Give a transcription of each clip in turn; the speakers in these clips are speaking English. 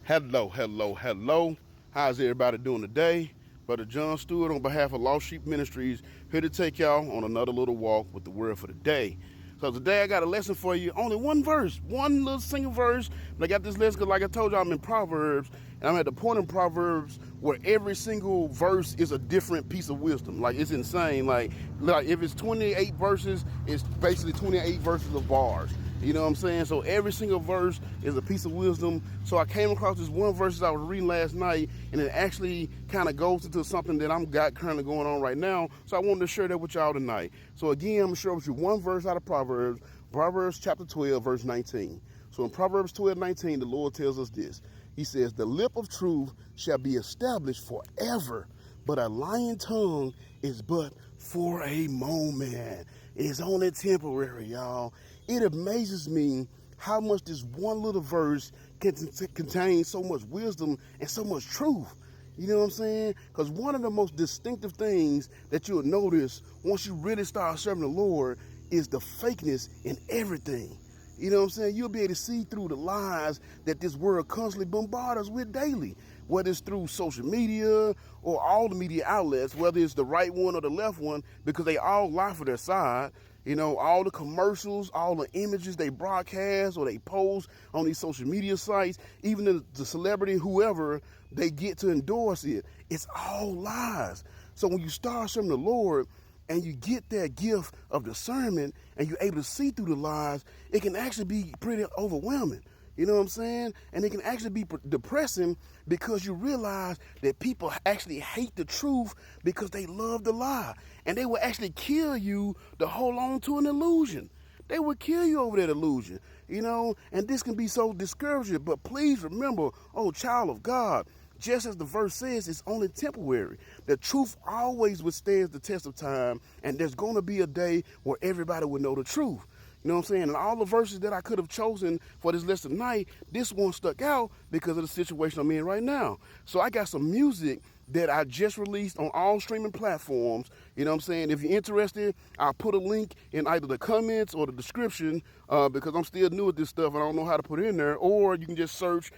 Hello. How's everybody doing today? Brother John Stewart on behalf of Lost Sheep Ministries, here to take y'all on another little walk with the word for the day. So today I got a lesson for you, only one verse, one little single verse, but I got this lesson because like I told you, I'm in Proverbs, and I'm at the point in Proverbs where every single verse is a different piece of wisdom. Like, it's insane. Like if it's 28 verses, it's basically 28 verses of bars. You know what I'm saying? So every single verse is a piece of wisdom. So I came across this one verse I was reading last night, and it actually kind of goes into something that I'm got currently going on right now. So I wanted to share that with y'all tonight. So again, I'm going to share with you one verse out of Proverbs chapter 12, verse 19. So in Proverbs 12:19, the Lord tells us this. He says, "The lip of truth shall be established forever, but a lying tongue is but for a moment." It's only temporary, y'all. It amazes me how much this one little verse can contain so much wisdom and so much truth. You know what I'm saying? Because one of the most distinctive things that you'll notice once you really start serving the Lord is the fakeness in everything. You know what I'm saying? You'll be able to see through the lies that this world constantly bombards us with daily, whether it's through social media or all the media outlets, whether it's the right one or the left one, because they all lie for their side. You know, all the commercials, all the images they broadcast or they post on these social media sites, even the celebrity, whoever they get to endorse it, it's all lies. So when you start serving the Lord, and you get that gift of discernment and you're able to see through the lies, it can actually be pretty overwhelming. You know what I'm saying? And it can actually be depressing because you realize that people actually hate the truth because they love the lie. And they will actually kill you to hold on to an illusion. They will kill you over that illusion, you know, and this can be so discouraging. But please remember, oh, child of God, just as the verse says, it's only temporary. The truth always withstands the test of time, and there's going to be a day where everybody will know the truth. You know what I'm saying? And all the verses that I could have chosen for this lesson tonight, this one stuck out because of the situation I'm in right now. So I got some music that I just released on all streaming platforms. You know what I'm saying? If you're interested, I'll put a link in either the comments or the description because I'm still new at this stuff and I don't know how to put it in there. Or you can just search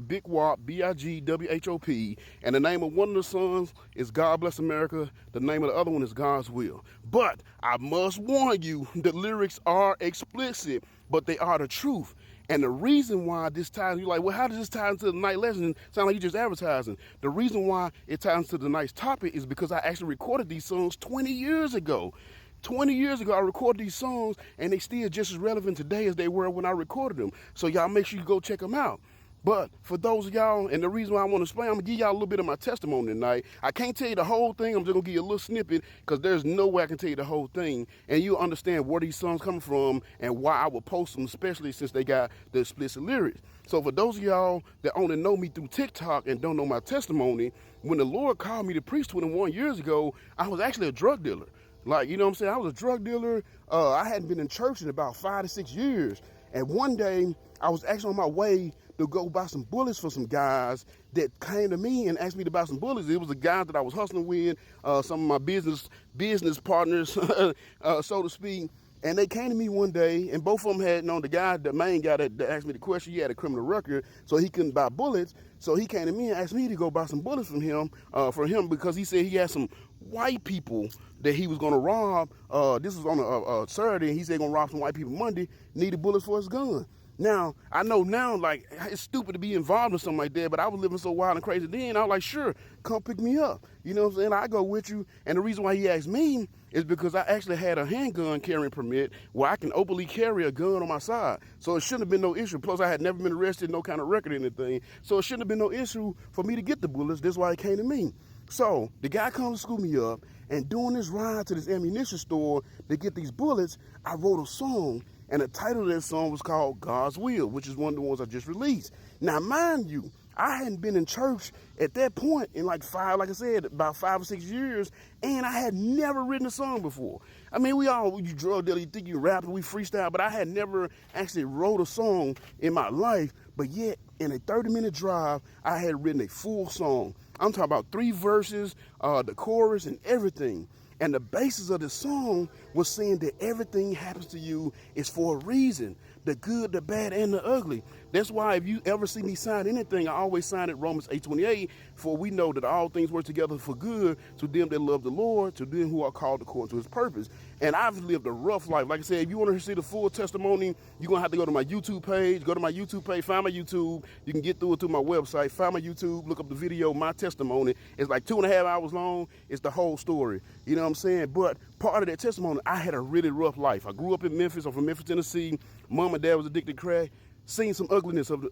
Big Whop, Bigwhop, and the name of one of the songs is God Bless America. The name of the other one is God's Will. But I must warn you, the lyrics are explicit, but they are the truth. And the reason why this ties, you're like, well, how does this tie into the night lesson? Sound like you're just advertising. The reason why it ties into the night's topic is because I actually recorded these songs 20 years ago. 20 years ago, I recorded these songs, and they still just as relevant today as they were when I recorded them. So y'all make sure you go check them out. But for those of y'all, and the reason why I want to explain, I'm going to give y'all a little bit of my testimony tonight. I can't tell you the whole thing. I'm just going to give you a little snippet because there's no way I can tell you the whole thing. And you'll understand where these songs come from and why I would post them, especially since they got the explicit lyrics. So for those of y'all that only know me through TikTok and don't know my testimony, when the Lord called me to preach 21 years ago, I was actually a drug dealer. Like, you know what I'm saying? I was a drug dealer. I hadn't been in church in about 5 to 6 years. And one day, I was actually on my way to go buy some bullets for some guys that came to me and asked me to buy some bullets. It was the guys that I was hustling with, some of my business partners, so to speak. And they came to me one day, and both of them had, the main guy that asked me the question, he had a criminal record, so he couldn't buy bullets. So he came to me and asked me to go buy some bullets from him, because he said he had some white people that he was going to rob. This was on a Saturday, and he said he going to rob some white people Monday, needed bullets for his gun. Now, I know now, like, it's stupid to be involved in something like that, but I was living so wild and crazy then, I was like, sure, come pick me up. You know what I'm saying? I go with you. And the reason why he asked me is because I actually had a handgun carrying permit where I can openly carry a gun on my side. So it shouldn't have been no issue. Plus, I had never been arrested, no kind of record or anything. So it shouldn't have been no issue for me to get the bullets. That's why he came to me. So the guy comes to scoop me up, and during this ride to this ammunition store to get these bullets, I wrote a song. And the title of that song was called God's Will, which is one of the ones I just released. Now, mind you, I hadn't been in church at that point in about 5 or 6 years, and I had never written a song before. I mean, you drug dealer, you think you rap and we freestyle, but I had never actually wrote a song in my life. But yet, in a 30-minute drive, I had written a full song. I'm talking about 3 verses, the chorus, and everything. And the basis of the song was saying that everything happens to you is for a reason. the good, the bad, and the ugly. That's why if you ever see me sign anything, I always sign it Romans 8:28, for we know that all things work together for good to them that love the Lord, to them who are called according to his purpose. And I've lived a rough life. Like I said, if you want to see the full testimony, you're going to have to go to my YouTube page. Go to my YouTube page, find my YouTube. You can get through it through my website. Find my YouTube, look up the video, my testimony. It's like 2.5 hours long. It's the whole story. You know what I'm saying? But part of that testimony, I had a really rough life. I grew up in Memphis. I'm from Memphis, Tennessee. Mom and dad was addicted to crack. Seen some ugliness of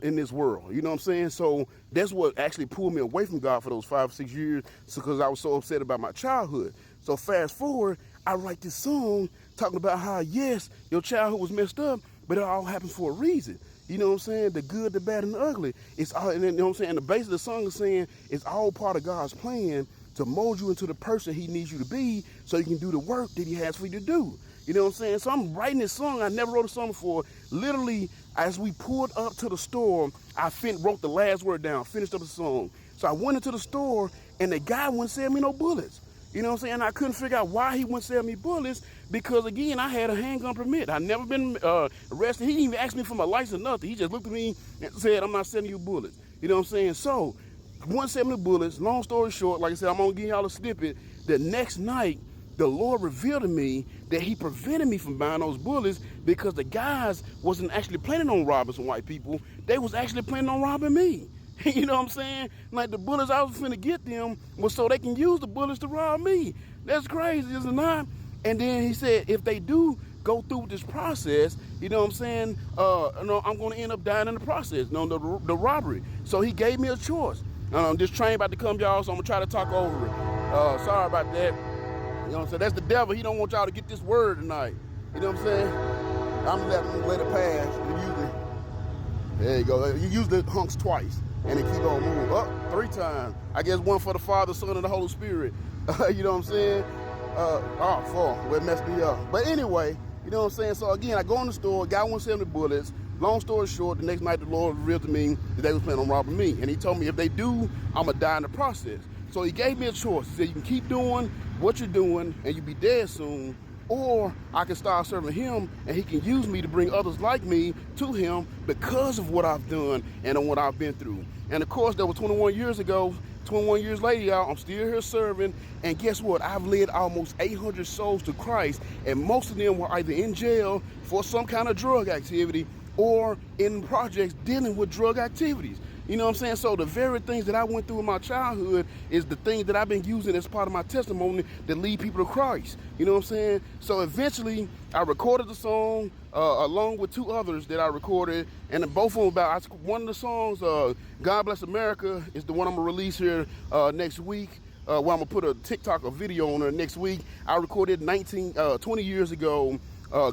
in this world, you know what I'm saying? So that's what actually pulled me away from God for those 5 or 6 years, because I was so upset about my childhood. So fast forward, I write this song talking about how, yes, your childhood was messed up, but it all happened for a reason. You know what I'm saying? The good, the bad, and the ugly. It's all, and then, you know what I'm saying? And the base of the song is saying it's all part of God's plan to mold you into the person he needs you to be, so you can do the work that he has for you to do. You know what I'm saying? So I'm writing this song. I never wrote a song before. Literally, as we pulled up to the store, I wrote the last word down, finished up the song. So I went into the store, and the guy wouldn't sell me no bullets. You know what I'm saying? I couldn't figure out why he wouldn't sell me bullets, because, again, I had a handgun permit. I'd never been arrested. He didn't even ask me for my license, nothing. He just looked at me and said, I'm not selling you bullets. You know what I'm saying? So, wouldn't sell me the bullets. Long story short, like I said, I'm going to give y'all a snippet. The next night, the Lord revealed to me that he prevented me from buying those bullets because the guys wasn't actually planning on robbing some white people. They was actually planning on robbing me. You know what I'm saying? Like, the bullets I was finna get them was so they can use the bullets to rob me. That's crazy, is it not? And then he said, if they do go through this process, you know what I'm saying, I'm going to end up dying in the process, the robbery. So he gave me a choice. This train about to come, y'all, so I'm going to try to talk over it. Sorry about that. You know what I'm saying? That's the devil. He don't want y'all to get this word tonight. You know what I'm saying? I'm gonna let it pass. There you go. You use the hunks twice, and it keep on moving. Up 3 times. I guess one for the Father, Son, and the Holy Spirit. You know what I'm saying? 4. Well, it messed me up. But anyway, you know what I'm saying? So again, I go in the store, got 170 bullets. Long story short, the next night the Lord revealed to me that they was planning on robbing me. And he told me if they do, I'm gonna die in the process. So he gave me a choice. He said, you can keep doing what you're doing and you'll be dead soon, or I can start serving him and he can use me to bring others like me to him because of what I've done and what I've been through. And of course, that was 21 years ago. 21 years later, y'all, I'm still here serving. And guess what? I've led almost 800 souls to Christ, and most of them were either in jail for some kind of drug activity or in projects dealing with drug activities. You know what I'm saying? So the very things that I went through in my childhood is the things that I've been using as part of my testimony that lead people to Christ. You know what I'm saying? So eventually I recorded the song along with 2 others that I recorded, and both of them about, one of the songs, God Bless America, is the one I'm gonna release here next week. Where I'm gonna put a TikTok, a video on her next week. I recorded 20 years ago.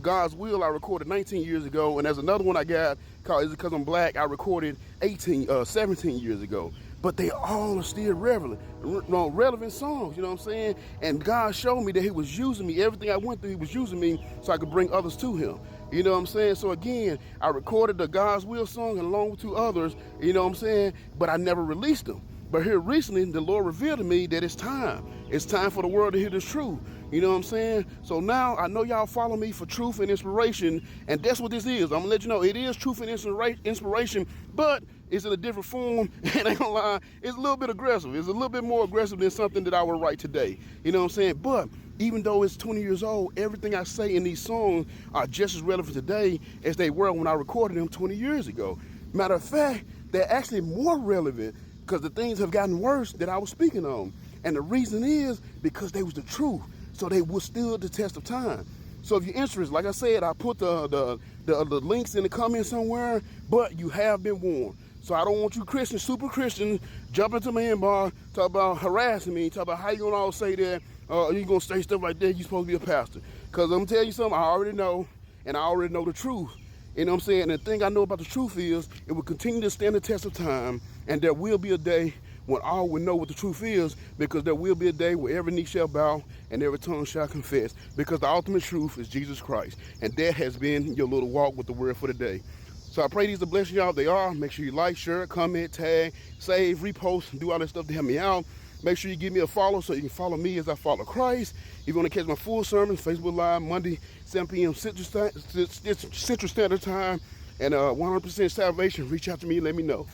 God's Will, I recorded 19 years ago, and there's another one I got called Is It Because I'm Black, I recorded 17 years ago. But they all are still relevant songs, you know what I'm saying? And God showed me that he was using me. Everything I went through, he was using me so I could bring others to him. You know what I'm saying? So again, I recorded the God's Will song along with 2 others, you know what I'm saying? But I never released them. But here recently, the Lord revealed to me that it's time. It's time for the world to hear the truth. You know what I'm saying? So now I know y'all follow me for truth and inspiration, and that's what this is. I'm gonna let you know it is truth and inspiration, but it's in a different form, and I ain't gonna lie, it's a little bit aggressive. It's a little bit more aggressive than something that I would write today. You know what I'm saying? But even though it's 20 years old, everything I say in these songs are just as relevant today as they were when I recorded them 20 years ago. Matter of fact, they're actually more relevant because the things have gotten worse that I was speaking on. And the reason is because they was the truth. So they withstood the test of time. So if you're interested, like I said, I put the links in the comments somewhere, but you have been warned. So I don't want you Christians, super Christians, jump into my inbox, talk about harassing me, talk about how you gonna all say that, you gonna say stuff like that, you supposed to be a pastor. Because I'm gonna tell you something, I already know, and I already know the truth. You know what I'm saying? And the thing I know about the truth is, it will continue to stand the test of time, and there will be a day when all will know what the truth is, because there will be a day where every knee shall bow and every tongue shall confess, because the ultimate truth is Jesus Christ. And that has been your little walk with the word for the day. So I pray these are blessing y'all. They are. Make sure you like, share, comment, tag, save, repost, and do all that stuff to help me out. Make sure you give me a follow so you can follow me as I follow Christ. If you want to catch my full sermon, Facebook Live, Monday, 7 p.m. Central Standard Time, and 100% salvation, reach out to me and let me know.